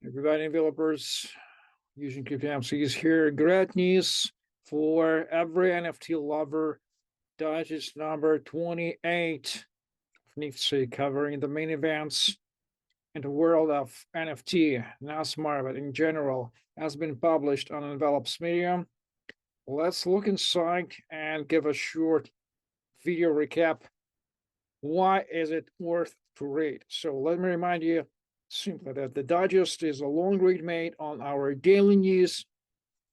Everybody, developers using cryptocurrencies here. Great news for every NFT lover. Digest number 28 of Nifty, covering the main events in the world of NFT, not smart, but in general, has been published on Envelop's Medium. Let's look inside and give a short video recap. Why is it worth to read? So let me remind you simply that the digest is a long read made on our daily news,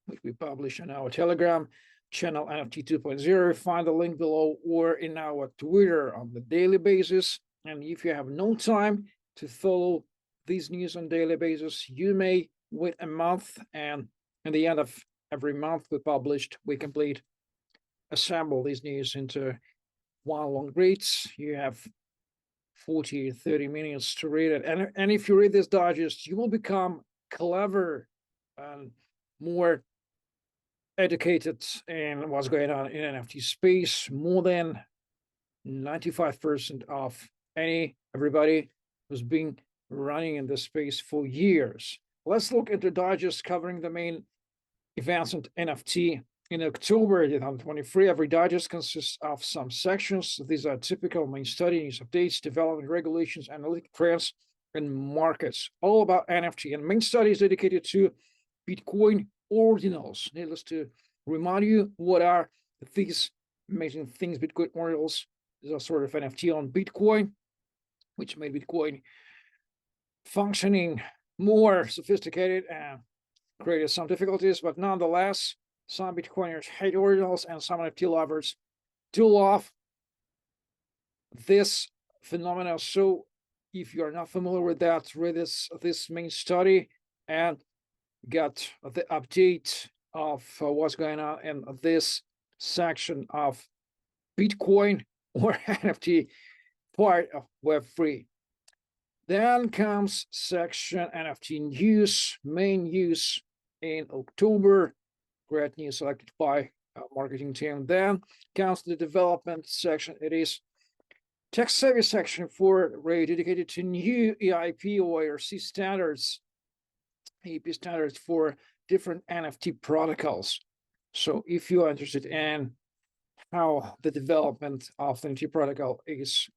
which we publish on our Telegram channel NFT 2.0. Find the link below or in our Twitter on the daily basis. And if you have no time to follow these news on daily basis, you may wait a month, and at the end of every month we assemble these news into one long reads. You have 40-30 minutes to read it, and if you read this digest, you will become clever and more educated in what's going on in NFT space. More than 95% of everybody who's been running in this space for years. Let's look at the digest covering the main events in NFT. In October 2023, every digest consists of some sections. These are typical main study, news updates, development, regulations, analytic trends, and markets, all about NFT. And main study is dedicated to Bitcoin ordinals. Needless to remind you, what are these amazing things? Bitcoin ordinals is a sort of NFT on Bitcoin, which made Bitcoin functioning more sophisticated and created some difficulties, but nonetheless, some Bitcoiners hate ordinals and some NFT lovers do love this phenomenon. So if you are not familiar with that, read this main study and get the update of what's going on in this section of Bitcoin or NFT part of Web3. Then comes section NFT news, main news in October. Great news selected by marketing team. Then comes the development section. It is tech-savvy section for Ray, dedicated to new EIP or IRC standards, EIP standards for different NFT protocols. So if you are interested in how the development of the NFT protocol is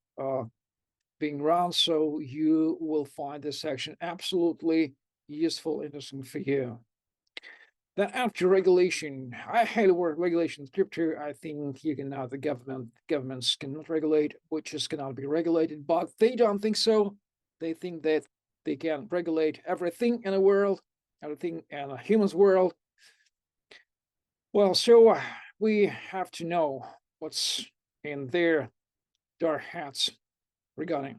being run, so you will find this section absolutely useful, interesting for you. Then after regulation, I hate the word regulation in crypto. I think you can now, the governments cannot regulate, which cannot be regulated, but they don't think so. They think that they can regulate everything in the world, everything in a human's world. Well, so we have to know what's in their dark hats regarding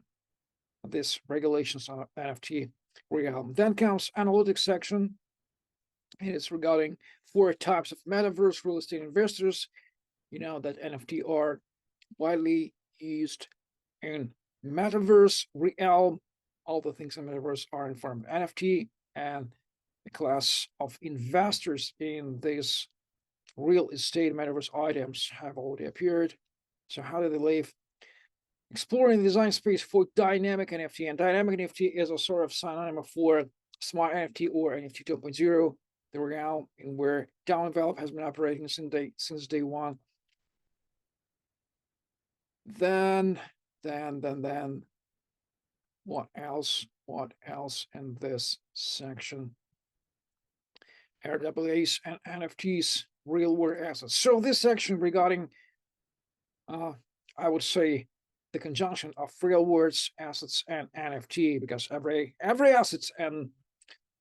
this regulations on NFT realm. Then comes analytics section. It is regarding 4 types of metaverse real estate investors. You know that NFT are widely used in metaverse realm. All the things in metaverse are in form of NFT, and the class of investors in these real estate metaverse items have already appeared. So how do they live? Exploring the design space for dynamic NFT, and dynamic NFT is a sort of synonym for smart NFT or NFT 2.0. The realm in where Envelop has been operating since day one. Then, what else? What else in this section? RWAs and NFTs, real world assets. So this section regarding, I would say, the conjunction of real world assets and NFT, because every assets and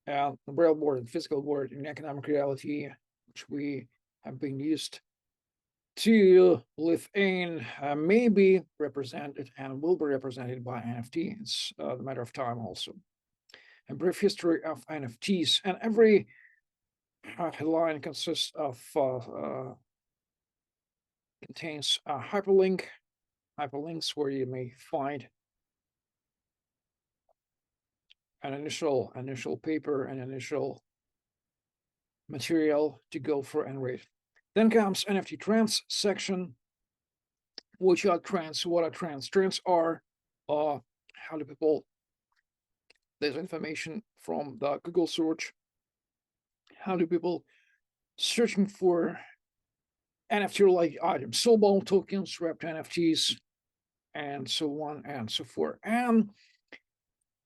the real world and physical world in economic reality, which we have been used to live in, may be represented and will be represented by NFT. It's a matter of time also. A brief history of NFTs, and every headline consists of contains a hyperlinks where you may find an initial paper and initial material to go for and read. Then comes NFT trends section. Which are trends? What are trends? Trends are how do people this information from the Google search. How do people searching for NFT-like items, soulbound tokens, wrapped NFTs, and so on and so forth. And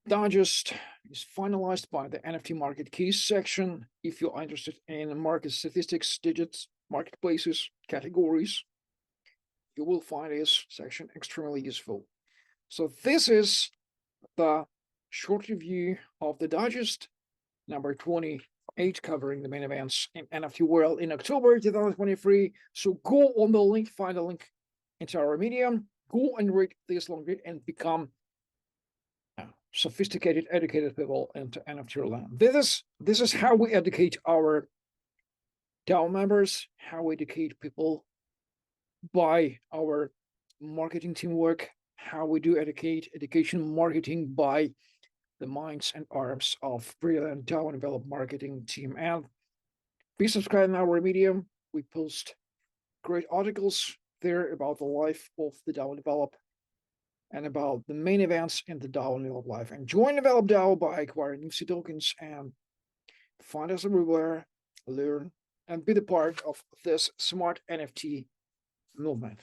Digest is finalized by the NFT market keys section. If you're interested in market statistics, digits, marketplaces, categories, you will find this section extremely useful. So this is the short review of the Digest number 28, covering the main events in NFT world in October 2023. So go on the link, find a link into our Medium, go and read this long read and become sophisticated, educated people into NFT land. This is how we educate our DAO members, how we educate people by our marketing teamwork, how we do education marketing by the minds and arms of brilliant DAO Envelop marketing team. And be subscribed to our Medium. We post great articles there about the life of the DAO Envelop and about the main events in the DAO Envelop life. And join Envelop DAO by acquiring NFC tokens and find us everywhere, learn, and be the part of this smart NFT movement.